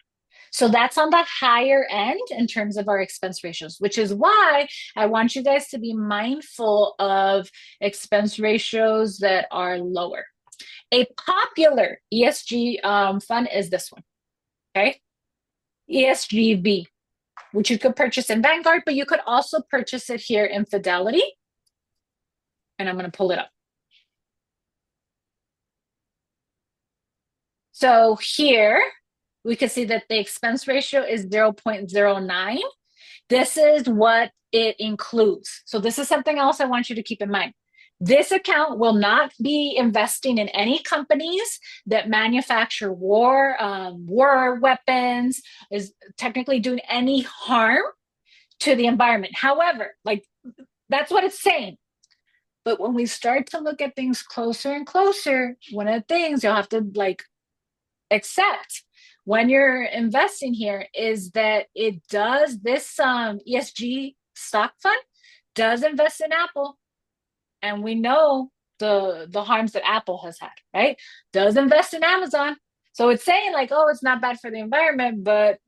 So that's on the higher end in terms of our expense ratios, which is why I want you guys to be mindful of expense ratios that are lower. A popular ESG fund is this one, okay? ESGV, which you could purchase in Vanguard, but you could also purchase it here in Fidelity. And I'm going to pull it up. So here we can see that the expense ratio is 0.09. This is what it includes. So this is something else I want you to keep in mind. This account will not be investing in any companies that manufacture war weapons, is technically doing any harm to the environment. However, like that's what it's saying. But when we start to look at things closer and closer, one of the things you'll have to like accept when you're investing here is that it does, this ESG stock fund does invest in Apple. And we know the harms that Apple has had, right? Does invest in Amazon. So it's saying like, oh, it's not bad for the environment, but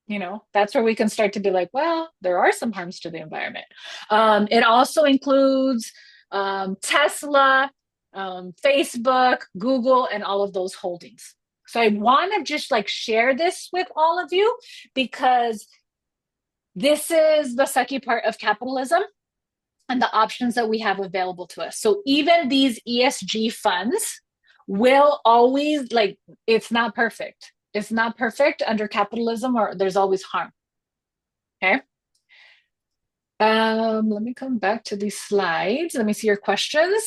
you know, that's where we can start to be like, well, there are some harms to the environment. It also includes Tesla, Facebook, Google, and all of those holdings. So I want to just like share this with all of you because this is the sucky part of capitalism and the options that we have available to us. So even these ESG funds will always, like, it's not perfect. It's not perfect under capitalism, or there's always harm. Okay. Let me come back to these slides. Let me see your questions.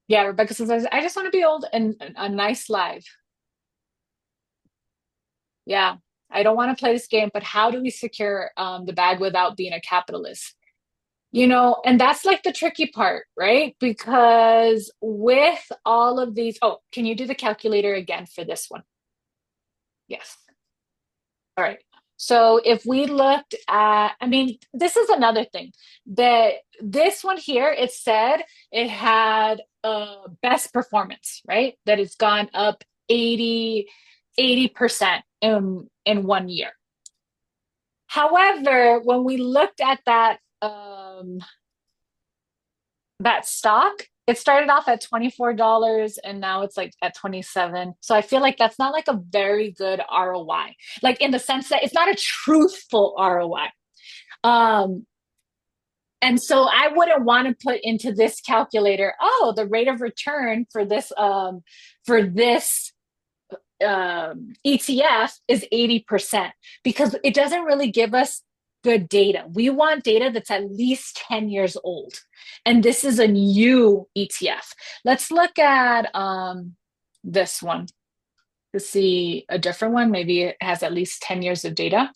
Yeah, Rebecca says, I just want to be old and a nice life. Yeah, I don't want to play this game, but how do we secure the bag without being a capitalist? And that's like the tricky part, right? Because with all of these, oh, can you do the calculator again for this one? Yes. All right. So if we looked at, I mean, this is another thing that this one here, it said it had best performance, right? That it's gone up 80% in 1 year. However, when we looked at that stock, it started off at $24 and now it's like at 27. So I feel like that's not like a very good ROI. Like in the sense that it's not a truthful ROI. Um, and so I wouldn't want to put into this calculator, oh, the rate of return for this ETF is 80% because it doesn't really give us good data. We want data that's at least 10 years old. And this is a new ETF. Let's look at this one to see a different one. Maybe it has at least 10 years of data.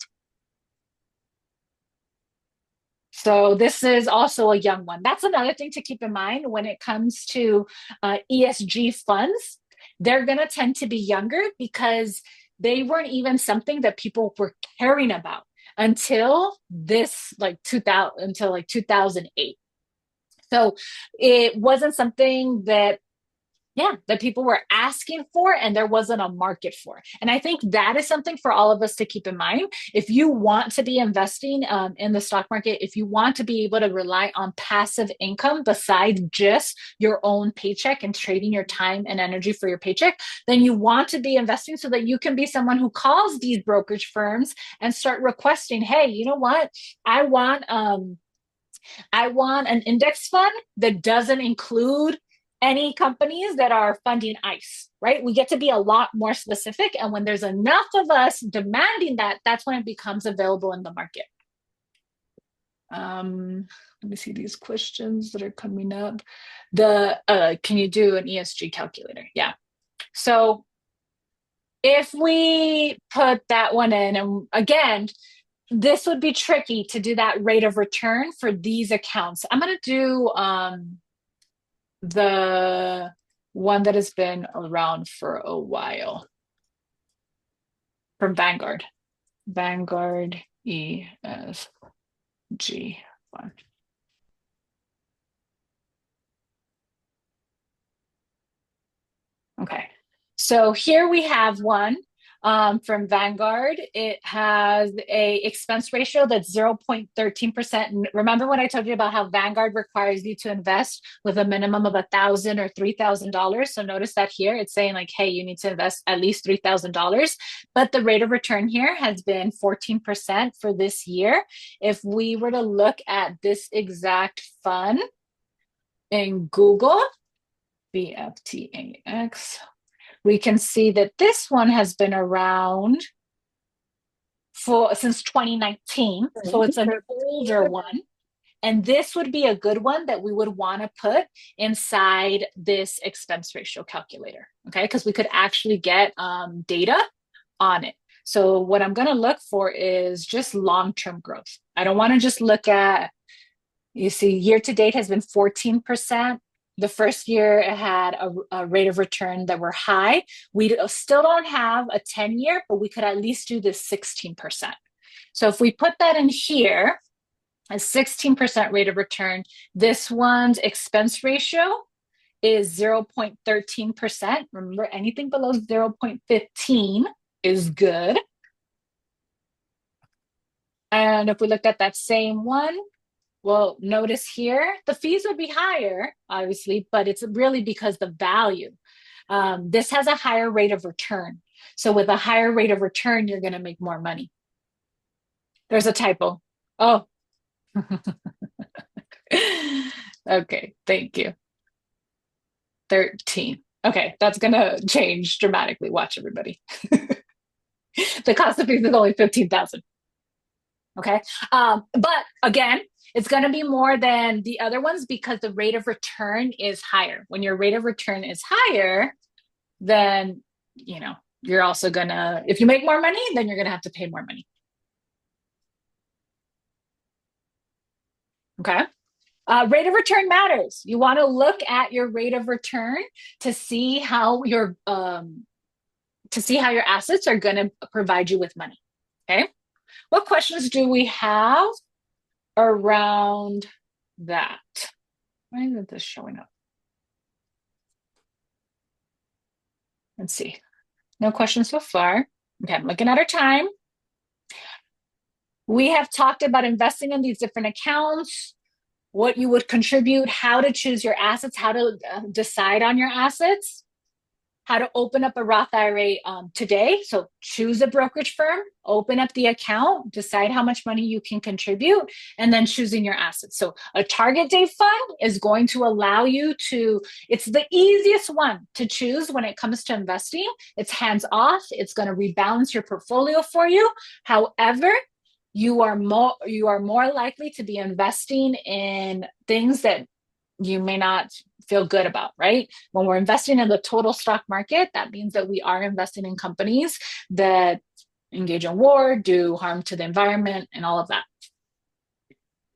So this is also a young one. That's another thing to keep in mind when it comes to ESG funds. They're going to tend to be younger because they weren't even something that people were caring about until this like 2000 until like 2008. So it wasn't something that that people were asking for and there wasn't a market for. And I think that is something for all of us to keep in mind. If you want to be investing in the stock market, if you want to be able to rely on passive income besides just your own paycheck and trading your time and energy for your paycheck, then you want to be investing so that you can be someone who calls these brokerage firms and start requesting, hey, you know what? I want an index fund that doesn't include any companies that are funding ICE, right? We get to be a lot more specific. And when there's enough of us demanding that, that's when it becomes available in the market. Let me see these questions that are coming up. Can you do an ESG calculator? Yeah. So if we put that one in, and again, this would be tricky to do that rate of return for these accounts. I'm going to do the one that has been around for a while from Vanguard. Vanguard ESG fund. Okay. So here we have one from Vanguard. It has a expense ratio that's 0.13%. And remember when I told you about how Vanguard requires you to invest with a minimum of $1,000 or $3,000? So notice that here it's saying like, hey, you need to invest at least $3,000. But the rate of return here has been 14% for this year. If we were to look at this exact fund in Google, BFTAX, we can see that this one has been around since 2019. So it's an older one. And this would be a good one that we would want to put inside this expense ratio calculator, okay? Because we could actually get data on it. So what I'm going to look for is just long-term growth. I don't want to just look at, you see, year to date has been 14%. The first year it had a rate of return that were high. We still don't have a 10-year, but we could at least do this 16%. So if we put that in here, a 16% rate of return, this one's expense ratio is 0.13%. Remember, anything below 0.15 is good. And if we looked at that same one, well, notice here, the fees would be higher, obviously, but it's really because the value. This has a higher rate of return. So with a higher rate of return, you're going to make more money. There's a typo. Oh. Okay, thank you. 13. Okay, that's going to change dramatically. Watch everybody. The cost of fees is only 15,000. Okay. But again, it's going to be more than the other ones because the rate of return is higher. When your rate of return is higher, then, you're also going to, if you make more money, then you're going to have to pay more money. Okay. Rate of return matters. You want to look at your rate of return to see how your assets are going to provide you with money. Okay. What questions do we have around that? Why isn't this showing up? Let's see. No questions so far. Okay, I'm looking at our time. We have talked about investing in these different accounts, what you would contribute, how to choose your assets, how to decide on your assets, how to open up a Roth IRA today. So choose a brokerage firm, open up the account, decide how much money you can contribute, and then choosing your assets. So a target date fund is going to allow you to, it's the easiest one to choose when it comes to investing. It's hands off. It's going to rebalance your portfolio for you. However, you are more likely to be investing in things that you may not feel good about, right? When we're investing in the total stock market, that means that we are investing in companies that engage in war, do harm to the environment, and all of that.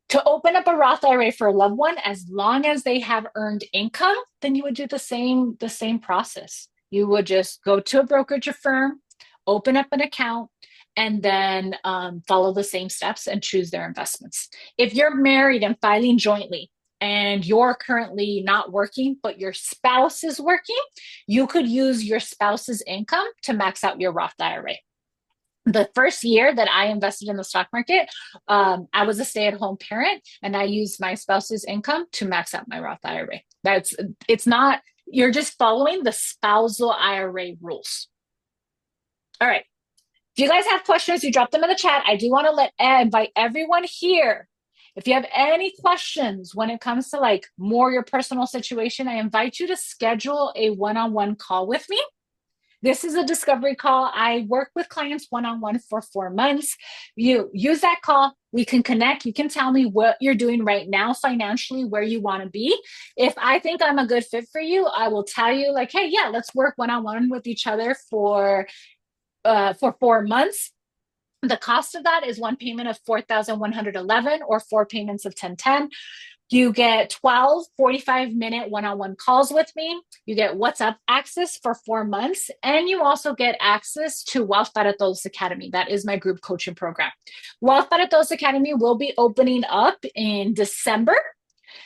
To open up a Roth IRA for a loved one, as long as they have earned income, then you would do the same process. You would just go to a brokerage firm, open up an account, and then follow the same steps and choose their investments. If you're married and filing jointly, and you're currently not working, but your spouse is working, you could use your spouse's income to max out your Roth IRA. The first year that I invested in the stock market, I was a stay-at-home parent, and I used my spouse's income to max out my Roth IRA. You're just following the spousal IRA rules. All right. If you guys have questions, you drop them in the chat. I do want to invite everyone here. If you have any questions when it comes to like more your personal situation, I invite you to schedule a one-on-one call with me. This is a discovery call. I work with clients one-on-one for 4 months. You use that call. We can connect. You can tell me what you're doing right now financially, where you want to be. If I think I'm a good fit for you, I will tell you like, hey, yeah, let's work one-on-one with each other for 4 months. The cost of that is one payment of $4,111 or 4 payments of $1,010. You get 12 45-minute one-on-one calls with me. You get WhatsApp access for 4 months. And you also get access to Wealth para Todos Academy. That is my group coaching program. Wealth para Todos Academy will be opening up in December.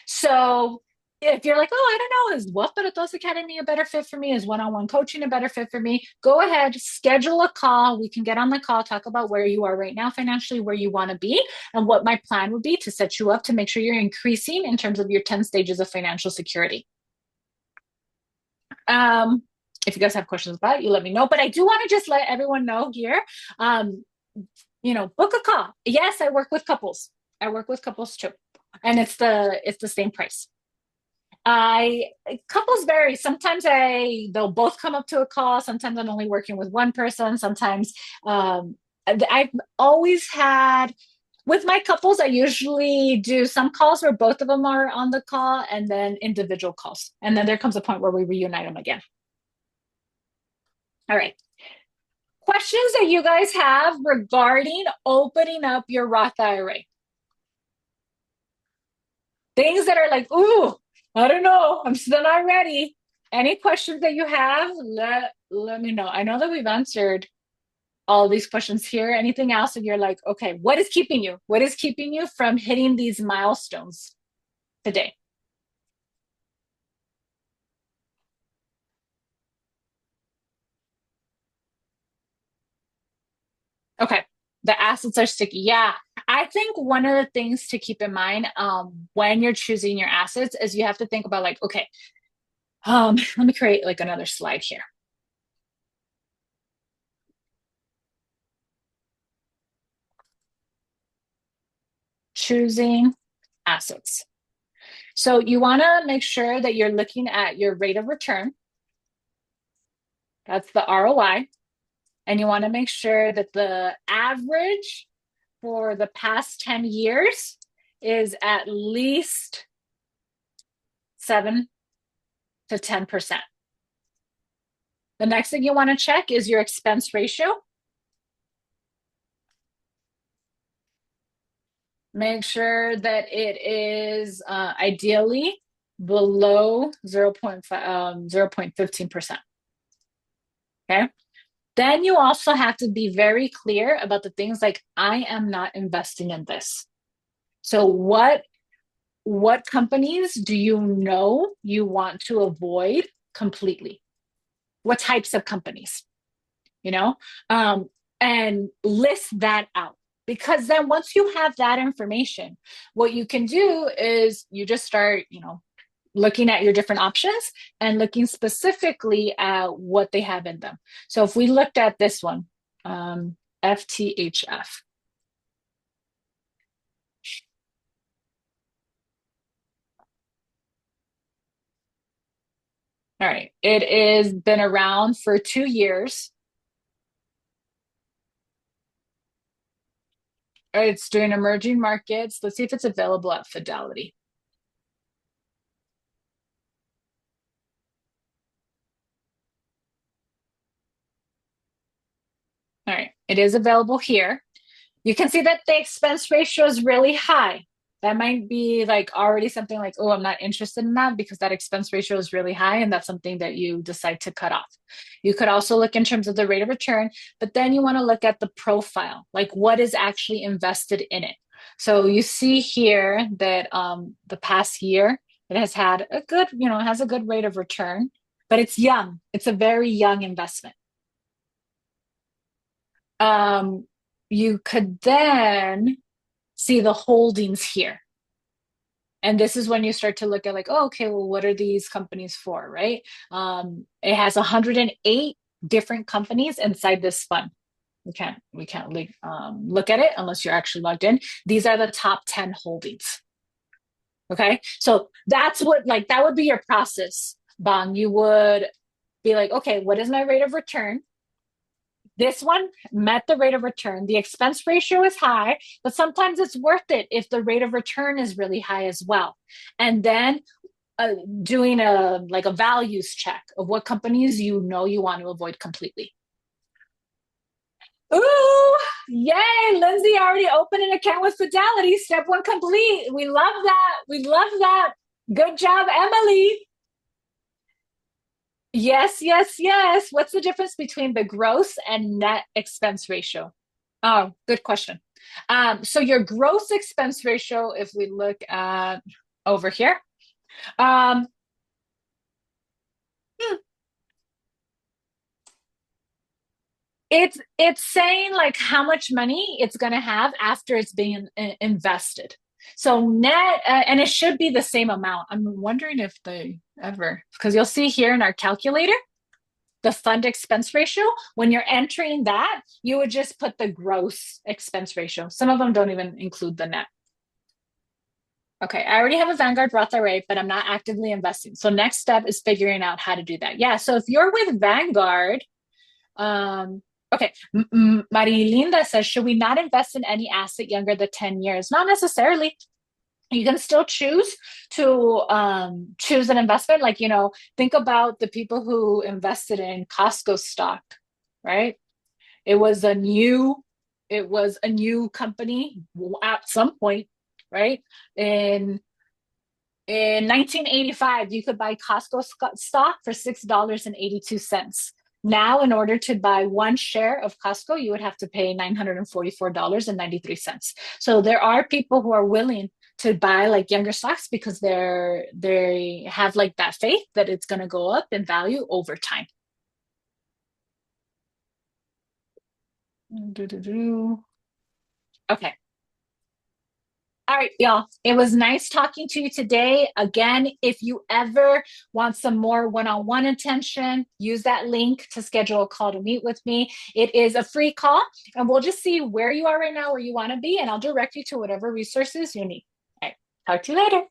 So if you're like, oh, I don't know, is Wealth para Todos Academy a better fit for me? Is one-on-one coaching a better fit for me? Go ahead, schedule a call. We can get on the call, talk about where you are right now financially, where you want to be, and what my plan would be to set you up to make sure you're increasing in terms of your 10 stages of financial security. If you guys have questions about it, you let me know. But I do want to just let everyone know here, book a call. Yes, I work with couples. I work with couples too. And it's the same price. Couples vary. Sometimes they'll both come up to a call. Sometimes I'm only working with one person. Sometimes I've always had with my couples, I usually do some calls where both of them are on the call and then individual calls. And then there comes a point where we reunite them again. All right. Questions that you guys have regarding opening up your Roth IRA? Things that are like, ooh, I don't know, I'm still not ready. Any questions that you have, let me know. I know that we've answered all these questions here. Anything else that you're like, okay, what is keeping you? What is keeping you from hitting these milestones today? Okay, the assets are sticky. Yeah, I think one of the things to keep in mind when you're choosing your assets is you have to think about like, okay, let me create like another slide here. Choosing assets. So you want to make sure that you're looking at your rate of return. That's the ROI. And you want to make sure that the average for the past 10 years is at least 7 to 10%. The next thing you want to check is your expense ratio. Make sure that it is ideally below 0.15%. Okay. Then you also have to be very clear about the things like, I am not investing in this. So what companies do you know you want to avoid completely? What types of companies? You know, and list that out. Because then once you have that information, what you can do is you just start, looking at your different options and looking specifically at what they have in them. So if we looked at this one, FTHF. All right, it has been around for 2 years. It's doing emerging markets. Let's see if it's available at Fidelity. All right, it is available here. You can see that the expense ratio is really high. That might be like already something like, oh, I'm not interested in that because that expense ratio is really high, and that's something that you decide to cut off. You could also look in terms of the rate of return, but then you want to look at the profile, like what is actually invested in it. So you see here that the past year, it has had a good, it has a good rate of return, but it's young. It's a very young investment. You could then see the holdings here. And this is when you start to look at like, oh, okay, well, what are these companies for, right? It has 108 different companies inside this fund. We can't look at it unless you're actually logged in. These are the top 10 holdings. Okay, so that's that would be your process, Bong. You would be like, okay, what is my rate of return? This one met the rate of return. The expense ratio is high, but sometimes it's worth it if the rate of return is really high as well. And then doing a values check of what companies you want to avoid completely. Ooh, yay! Lindsay already opened an account with Fidelity. Step one complete. We love that. We love that. Good job, Emily. Yes, yes, yes. What's the difference between the gross and net expense ratio? Oh, good question. So your gross expense ratio, if we look at over here, um, hmm, it's saying like how much money it's going to have after it's being invested. So net, and it should be the same amount. I'm wondering if they ever, because you'll see here in our calculator, the fund expense ratio, when you're entering that, you would just put the gross expense ratio. Some of them don't even include the net. Okay, I already have a Vanguard Roth IRA, but I'm not actively investing. So next step is figuring out how to do that. Yeah, so if you're with Vanguard, okay, Marilinda says, should we not invest in any asset younger than 10 years? Not necessarily. You can still choose to choose an investment. Like, think about the people who invested in Costco stock, right? It was a new company at some point, right? In 1985, you could buy Costco stock for $6.82. Now, in order to buy one share of Costco, you would have to pay $944.93. So there are people who are willing to buy like younger stocks because they have like that faith that it's going to go up in value over time. Okay. All right, y'all. It was nice talking to you today. Again, if you ever want some more one-on-one attention, use that link to schedule a call to meet with me. It is a free call, and we'll just see where you are right now, where you want to be, and I'll direct you to whatever resources you need. All right. Talk to you later.